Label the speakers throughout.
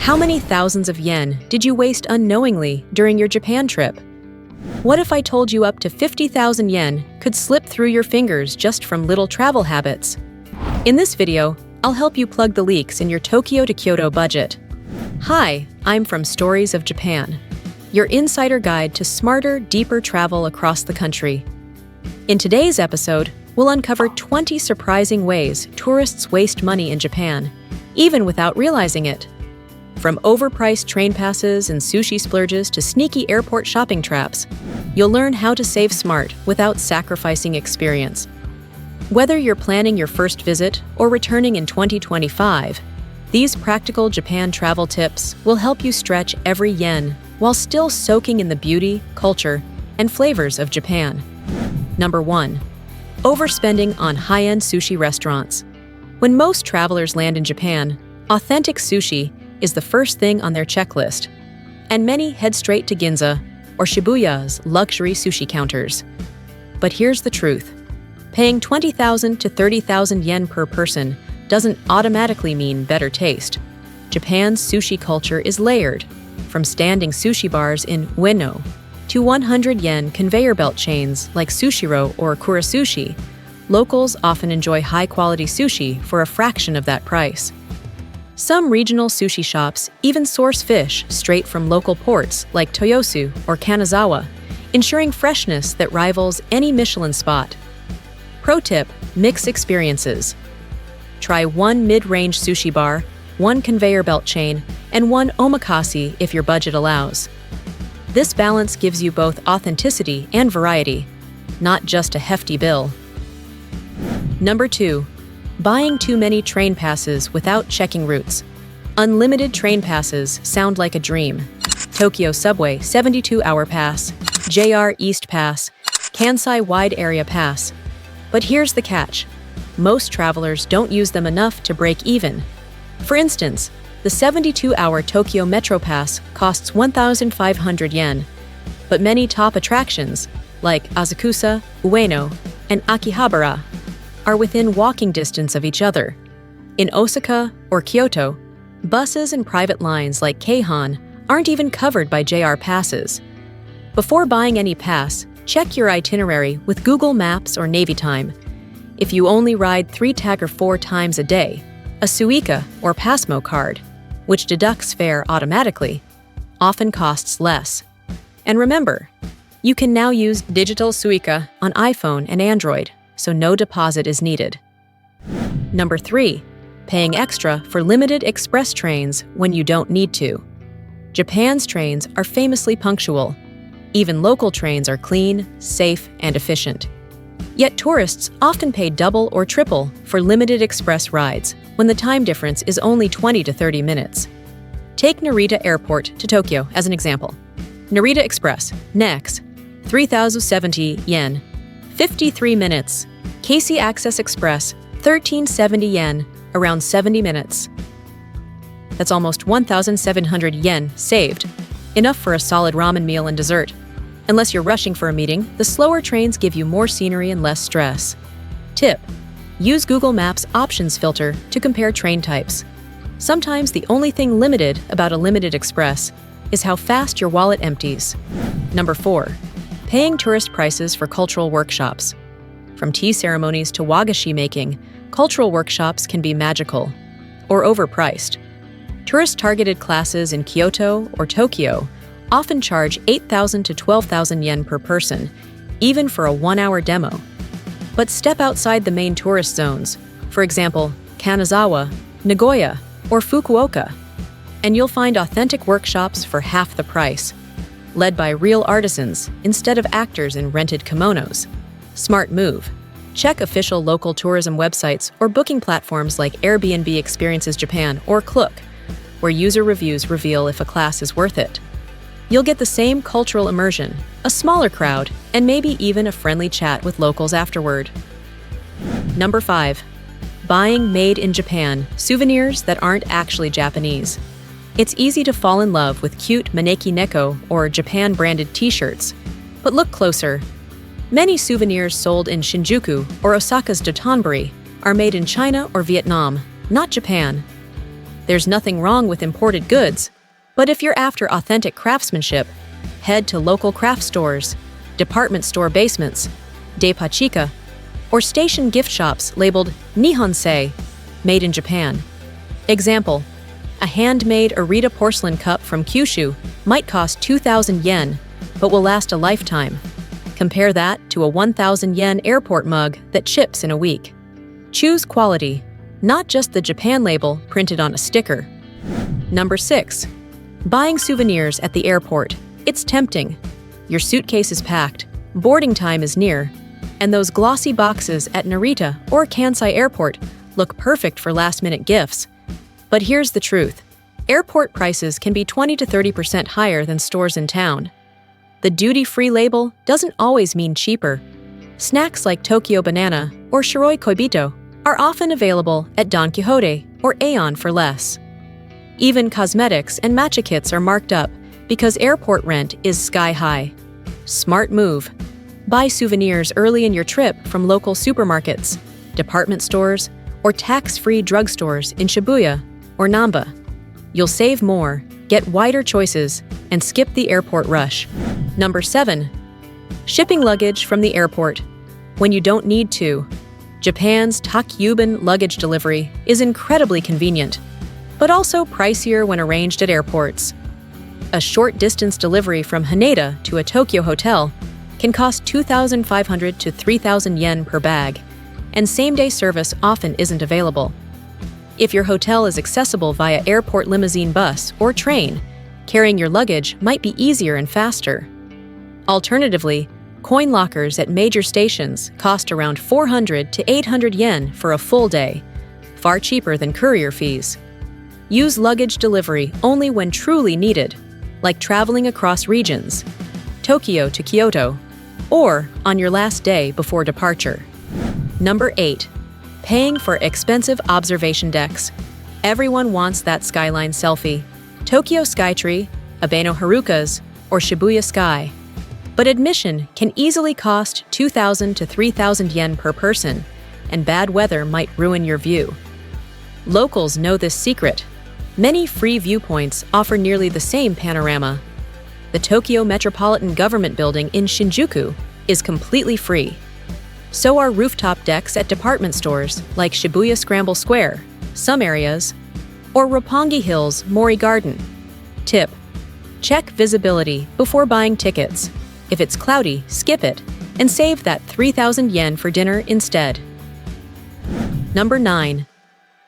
Speaker 1: How many thousands of yen did you waste unknowingly during your Japan trip? What if I told you up to 50,000 yen could slip through your fingers just from little travel habits? In this video, I'll help you plug the leaks in your Tokyo to Kyoto budget. Hi, I'm from Stories of Japan, your insider guide to smarter, deeper travel across the country. In today's episode, we'll uncover 20 surprising ways tourists waste money in Japan, even without realizing it. From overpriced train passes and sushi splurges to sneaky airport shopping traps, you'll learn how to save smart without sacrificing experience. Whether you're planning your first visit or returning in 2025, these practical Japan travel tips will help you stretch every yen while still soaking in the beauty, culture, and flavors of Japan. Number 1. Overspending on high-end sushi restaurants. When most travelers land in Japan, authentic sushi is the first thing on their checklist, and many head straight to Ginza or Shibuya's luxury sushi counters. But here's the truth. Paying 20,000 to 30,000 yen per person doesn't automatically mean better taste. Japan's sushi culture is layered, from standing sushi bars in Ueno to 100 yen conveyor belt chains like Sushiro or Kurasushi. Locals often enjoy high-quality sushi for a fraction of that price. Some regional sushi shops even source fish straight from local ports like Toyosu or Kanazawa, ensuring freshness that rivals any Michelin spot. Pro tip: mix experiences. Try one mid-range sushi bar, one conveyor belt chain, and one omakase if your budget allows. This balance gives you both authenticity and variety, not just a hefty bill. Number 2. Buying too many train passes without checking routes. Unlimited train passes sound like a dream. Tokyo Subway 72-hour pass, JR East Pass, Kansai Wide Area Pass. But here's the catch. Most travelers don't use them enough to break even. For instance, the 72-hour Tokyo Metro Pass costs 1,500 yen, but many top attractions, like Asakusa, Ueno, and Akihabara, are within walking distance of each other. In Osaka or Kyoto, buses and private lines like Keihan aren't even covered by JR passes. Before buying any pass, check your itinerary with Google Maps or Navy-Time. If you only ride 3 or 4 times a day, a Suica or Passmo card, which deducts fare automatically, often costs less. And remember, you can now use digital Suica on iPhone and Android, so no deposit is needed. Number 3. Paying extra for limited express trains when you don't need to. Japan's trains are famously punctual. Even local trains are clean, safe, and efficient. Yet tourists often pay double or triple for limited express rides when the time difference is only 20 to 30 minutes. Take Narita Airport to Tokyo as an example. Narita Express, NEX, 3,070 yen, 53 minutes. Keisei Access Express, 1,370 yen, around 70 minutes. That's almost 1,700 yen saved, enough for a solid ramen meal and dessert. Unless you're rushing for a meeting, the slower trains give you more scenery and less stress. Tip: use Google Maps options filter to compare train types. Sometimes the only thing limited about a limited express is how fast your wallet empties. Number 4. Paying tourist prices for cultural workshops. From tea ceremonies to wagashi making, cultural workshops can be magical or overpriced. Tourist-targeted classes in Kyoto or Tokyo often charge 8,000 to 12,000 yen per person, even for a 1-hour demo. But step outside the main tourist zones, for example, Kanazawa, Nagoya, or Fukuoka, and you'll find authentic workshops for half the price, led by real artisans instead of actors in rented kimonos. Smart move. Check official local tourism websites or booking platforms like Airbnb Experiences Japan or Klook, where user reviews reveal if a class is worth it. You'll get the same cultural immersion, a smaller crowd, and maybe even a friendly chat with locals afterward. Number 5. Buying made in Japan souvenirs that aren't actually Japanese. It's easy to fall in love with cute maneki neko or Japan-branded t-shirts, but look closer. Many souvenirs sold in Shinjuku or Osaka's Dotonbori are made in China or Vietnam, not Japan. There's nothing wrong with imported goods, but if you're after authentic craftsmanship, head to local craft stores, department store basements, Deipachika, or station gift shops labeled Nihonsei, made in Japan. Example: a handmade Arita porcelain cup from Kyushu might cost 2,000 yen, but will last a lifetime. Compare that to a 1,000 yen airport mug that chips in a week. Choose quality, not just the Japan label printed on a sticker. Number 6. Buying souvenirs at the airport. It's tempting. Your suitcase is packed, boarding time is near, and those glossy boxes at Narita or Kansai Airport look perfect for last-minute gifts. But here's the truth. Airport prices can be 20 to 30% higher than stores in town. The duty-free label doesn't always mean cheaper. Snacks like Tokyo Banana or Shiroi Koibito are often available at Don Quixote or Aeon for less. Even cosmetics and matcha kits are marked up because airport rent is sky-high. Smart move. Buy souvenirs early in your trip from local supermarkets, department stores, or tax-free drugstores in Shibuya or Namba. You'll save more, get wider choices, and skip the airport rush. Number 7. Shipping luggage from the airport when you don't need to. Japan's Takyuban luggage delivery is incredibly convenient, but also pricier when arranged at airports. A short-distance delivery from Haneda to a Tokyo hotel can cost 2,500 to 3,000 yen per bag, and same-day service often isn't available. If your hotel is accessible via airport limousine bus or train, carrying your luggage might be easier and faster. Alternatively, coin lockers at major stations cost around 400 to 800 yen for a full day, far cheaper than courier fees. Use luggage delivery only when truly needed, like traveling across regions, Tokyo to Kyoto, or on your last day before departure. Number 8. Paying for expensive observation decks. Everyone wants that skyline selfie. Tokyo Skytree, Abeno Harukas, or Shibuya Sky. But admission can easily cost 2,000 to 3,000 yen per person, and bad weather might ruin your view. Locals know this secret. Many free viewpoints offer nearly the same panorama. The Tokyo Metropolitan Government Building in Shinjuku is completely free. So are rooftop decks at department stores like Shibuya Scramble Square, some areas, or Roppongi Hills Mori Garden. Tip: check visibility before buying tickets. If it's cloudy, skip it, and save that 3,000 yen for dinner instead. Number 9.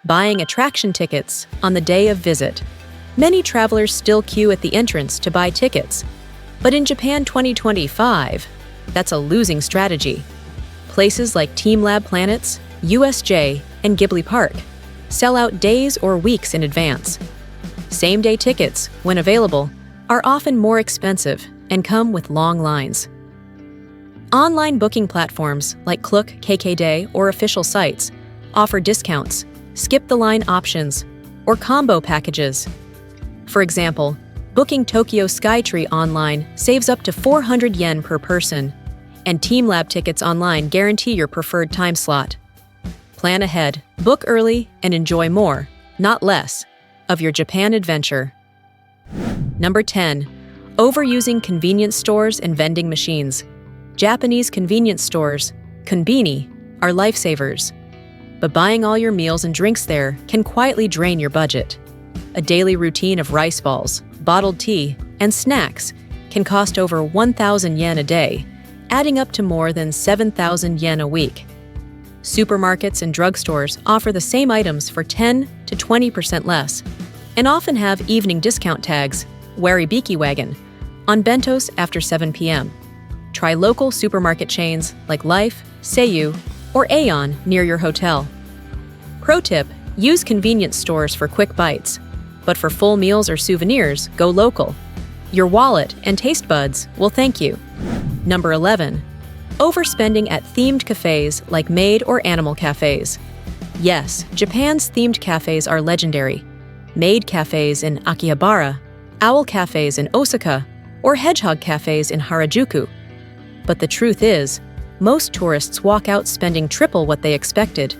Speaker 1: Buying attraction tickets on the day of visit. Many travelers still queue at the entrance to buy tickets, but in Japan 2025, that's a losing strategy. Places like Team Lab Planets, USJ, and Ghibli Park sell out days or weeks in advance. Same-day tickets, when available, are often more expensive and come with long lines. Online booking platforms like Klook, KKday, or official sites offer discounts, skip-the-line options, or combo packages. For example, booking Tokyo Skytree online saves up to 400 yen per person, and Team Lab tickets online guarantee your preferred time slot. Plan ahead, book early, and enjoy more, not less, of your Japan adventure. Number 10. Overusing convenience stores and vending machines. Japanese convenience stores, konbini, are lifesavers. But buying all your meals and drinks there can quietly drain your budget. A daily routine of rice balls, bottled tea, and snacks can cost over 1,000 yen a day, adding up to more than 7,000 yen a week. Supermarkets and drugstores offer the same items for 10 to 20% less, and often have evening discount tags, Waribiki Wagon, on bentos after 7 p.m. Try local supermarket chains like Life, Seiyu, or Aeon near your hotel. Pro tip: use convenience stores for quick bites, but for full meals or souvenirs, go local. Your wallet and taste buds will thank you. Number 11. Overspending at themed cafes like maid or animal cafes. Yes, Japan's themed cafes are legendary. Maid cafes in Akihabara, owl cafes in Osaka, or hedgehog cafes in Harajuku. But the truth is, most tourists walk out spending triple what they expected.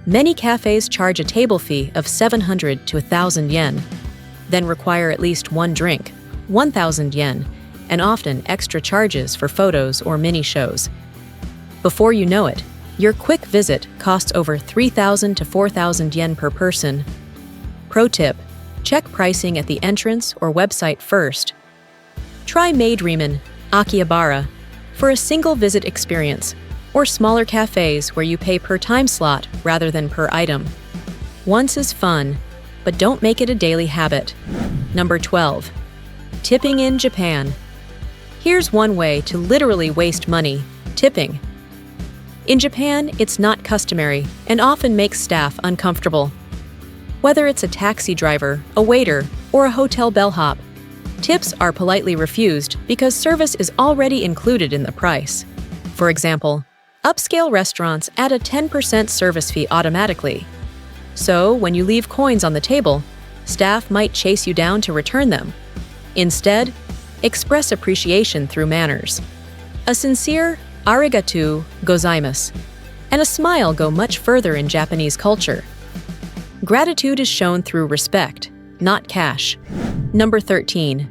Speaker 1: Many cafes charge a table fee of 700 to 1,000 yen, then require at least one drink, 1,000 yen, and often extra charges for photos or mini shows. Before you know it, your quick visit costs over 3,000 to 4,000 yen per person. Pro tip: check pricing at the entrance or website first. Try Maid-Riemen, Akihabara, for a single visit experience, or smaller cafes where you pay per time slot rather than per item. Once is fun, but don't make it a daily habit. Number 12. Tipping in Japan. Here's one way to literally waste money: tipping. In Japan, it's not customary and often makes staff uncomfortable. Whether it's a taxi driver, a waiter, or a hotel bellhop, tips are politely refused because service is already included in the price. For example, upscale restaurants add a 10% service fee automatically. So, when you leave coins on the table, staff might chase you down to return them. Instead, express appreciation through manners. A sincere "arigatou gozaimasu" and a smile go much further in Japanese culture. Gratitude is shown through respect, not cash. Number 13.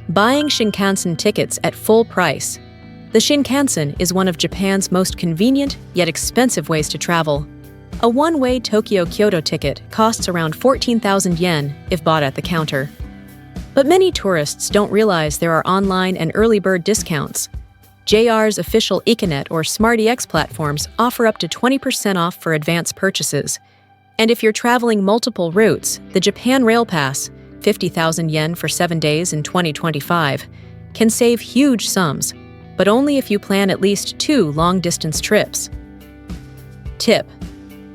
Speaker 1: Buying Shinkansen tickets at full price. The Shinkansen is one of Japan's most convenient yet expensive ways to travel. A one-way Tokyo-Kyoto ticket costs around 14,000 yen if bought at the counter. But many tourists don't realize there are online and early bird discounts. JR's official etiquette or SmartEX platforms offer up to 20% off for advance purchases. And if you're traveling multiple routes, the Japan Rail Pass, 50,000 yen for 7 days in 2025, can save huge sums, but only if you plan at least 2 long-distance trips. Tip: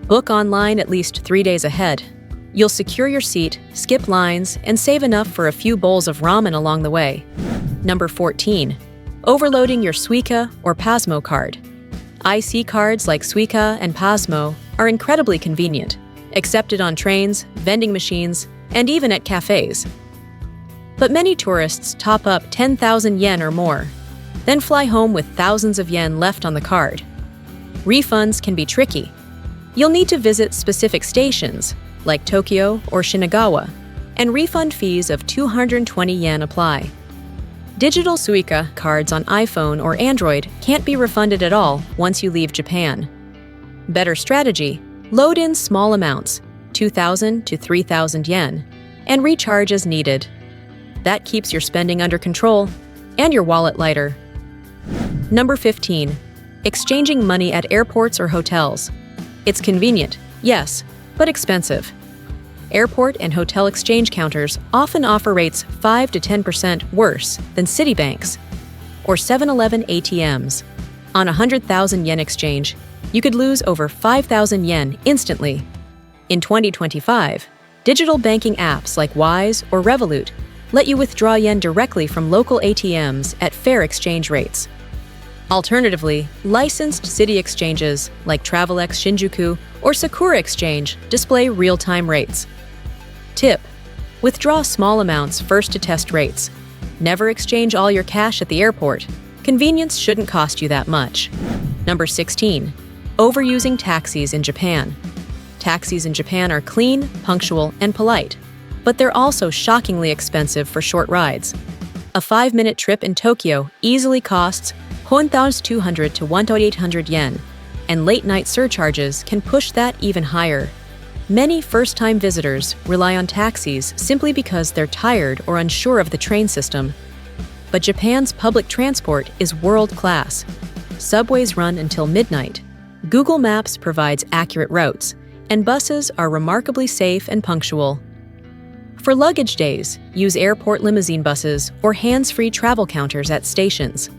Speaker 1: book online at least 3 days ahead. You'll secure your seat, skip lines, and save enough for a few bowls of ramen along the way. Number 14. Overloading your Suica or Pasmo card. IC cards like Suica and Pasmo are incredibly convenient, accepted on trains, vending machines, and even at cafes. But many tourists top up 10,000 yen or more, then fly home with thousands of yen left on the card. Refunds can be tricky. You'll need to visit specific stations, like Tokyo or Shinagawa, and refund fees of 220 yen apply. Digital Suica cards on iPhone or Android can't be refunded at all once you leave Japan. Better strategy: load in small amounts, 2,000 to 3,000 yen, and recharge as needed. That keeps your spending under control and your wallet lighter. Number 15. Exchanging money at airports or hotels. It's convenient, yes, but expensive. Airport and hotel exchange counters often offer rates 5 to 10% worse than Citibank's or 7-Eleven ATMs. On a 100,000 yen exchange, you could lose over 5,000 yen instantly. In 2025, digital banking apps like Wise or Revolut let you withdraw yen directly from local ATMs at fair exchange rates. Alternatively, licensed city exchanges like Travelex Shinjuku or Sakura Exchange display real-time rates. Tip: withdraw small amounts first to test rates. Never exchange all your cash at the airport. Convenience shouldn't cost you that much. Number 16. Overusing taxis in Japan. Taxis in Japan are clean, punctual, and polite, but they're also shockingly expensive for short rides. A 5-minute trip in Tokyo easily costs 1,200 to 1,800 yen, and late-night surcharges can push that even higher. Many first-time visitors rely on taxis simply because they're tired or unsure of the train system. But Japan's public transport is world-class. Subways run until midnight. Google Maps provides accurate routes, and buses are remarkably safe and punctual. For luggage days, use airport limousine buses or hands-free travel counters at stations.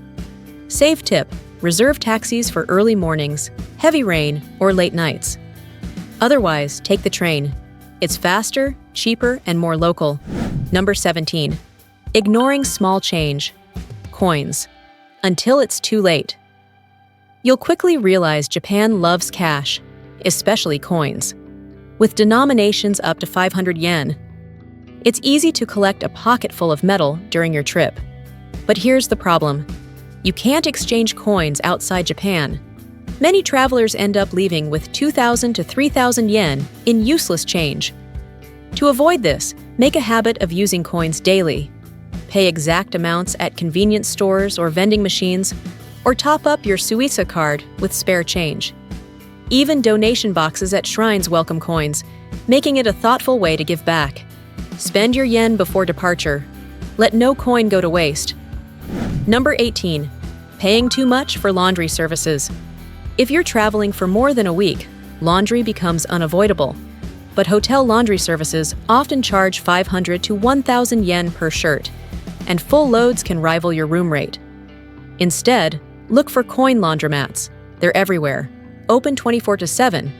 Speaker 1: Save tip: reserve taxis for early mornings, heavy rain, or late nights. Otherwise, take the train. It's faster, cheaper, and more local. Number 17. Ignoring small change. Coins. Until it's too late. You'll quickly realize Japan loves cash, especially coins. With denominations up to 500 yen, it's easy to collect a pocket full of metal during your trip. But here's the problem. You can't exchange coins outside Japan. Many travelers end up leaving with 2,000 to 3,000 yen in useless change. To avoid this, make a habit of using coins daily. Pay exact amounts at convenience stores or vending machines, or top up your Suica card with spare change. Even donation boxes at shrines welcome coins, making it a thoughtful way to give back. Spend your yen before departure. Let no coin go to waste. Number 18. Paying too much for laundry services. If you're traveling for more than a week, laundry becomes unavoidable. But hotel laundry services often charge 500 to 1,000 yen per shirt, and full loads can rival your room rate. Instead, look for coin laundromats. They're everywhere, open 24/7,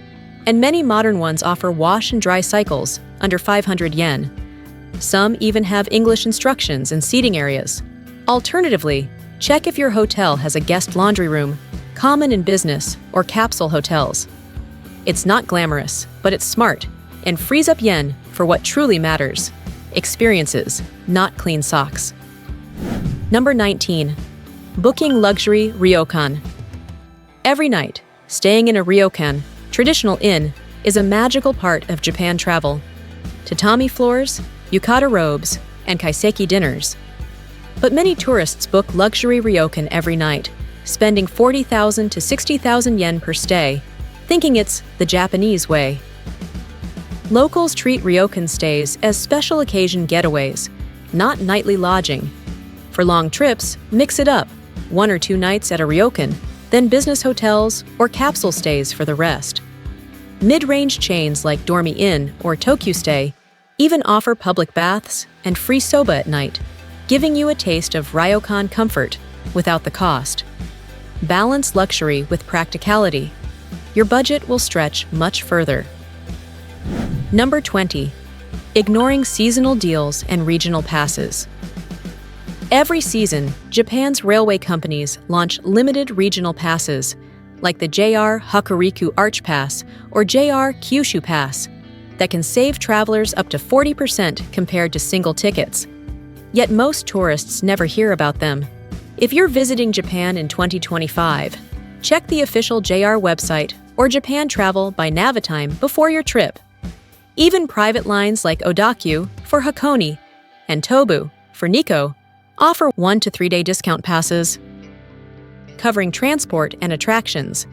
Speaker 1: and many modern ones offer wash and dry cycles under 500 yen. Some even have English instructions and seating areas. Alternatively, check if your hotel has a guest laundry room, common in business or capsule hotels. It's not glamorous, but it's smart and frees up yen for what truly matters: experiences, not clean socks. Number 19. Booking luxury ryokan. Every night, staying in a ryokan, traditional inn, is a magical part of Japan travel. Tatami floors, yukata robes, and kaiseki dinners. But many tourists book luxury ryokan every night, spending 40,000 to 60,000 yen per stay, thinking it's the Japanese way. Locals treat ryokan stays as special occasion getaways, not nightly lodging. For long trips, mix it up, 1 or 2 nights at a ryokan, then business hotels or capsule stays for the rest. Mid-range chains like Dormy Inn or Tokyu Stay even offer public baths and free soba at night, giving you a taste of ryokan comfort without the cost. Balance luxury with practicality. Your budget will stretch much further. Number 20. Ignoring seasonal deals and regional passes. Every season, Japan's railway companies launch limited regional passes, like the JR Hokuriku Arch Pass or JR Kyushu Pass, that can save travelers up to 40% compared to single tickets. Yet most tourists never hear about them. If you're visiting Japan in 2025, check the official JR website or Japan Travel by Navitime before your trip. Even private lines like Odakyu for Hakone and Tobu for Nikko offer 1 to 3 day discount passes, covering transport and attractions.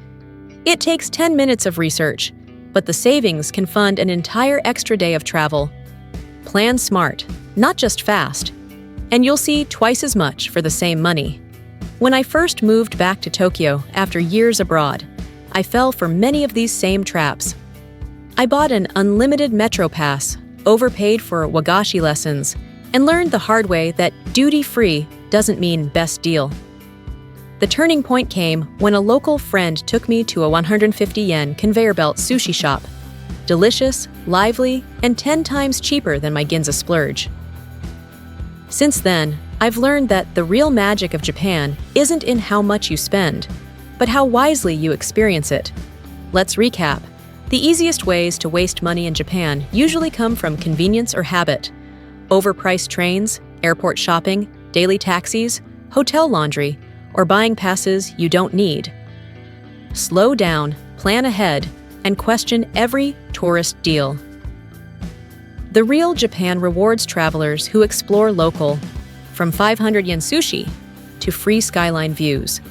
Speaker 1: It takes 10 minutes of research, but the savings can fund an entire extra day of travel. Plan smart, not just fast, and you'll see twice as much for the same money. When I first moved back to Tokyo after years abroad, I fell for many of these same traps. I bought an unlimited metro pass, overpaid for wagashi lessons, and learned the hard way that duty-free doesn't mean best deal. The turning point came when a local friend took me to a 150 yen conveyor belt sushi shop. Delicious, lively, and 10 times cheaper than my Ginza splurge. Since then, I've learned that the real magic of Japan isn't in how much you spend, but how wisely you experience it. Let's recap. The easiest ways to waste money in Japan usually come from convenience or habit. Overpriced trains, airport shopping, daily taxis, hotel laundry, or buying passes you don't need. Slow down, plan ahead, and question every tourist deal. The real Japan rewards travelers who explore local, from 500 yen sushi to free skyline views.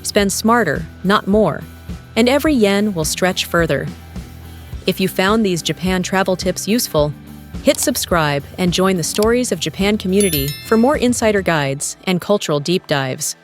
Speaker 1: Spend smarter, not more, and every yen will stretch further. If you found these Japan travel tips useful, hit subscribe and join the Stories of Japan community for more insider guides and cultural deep dives.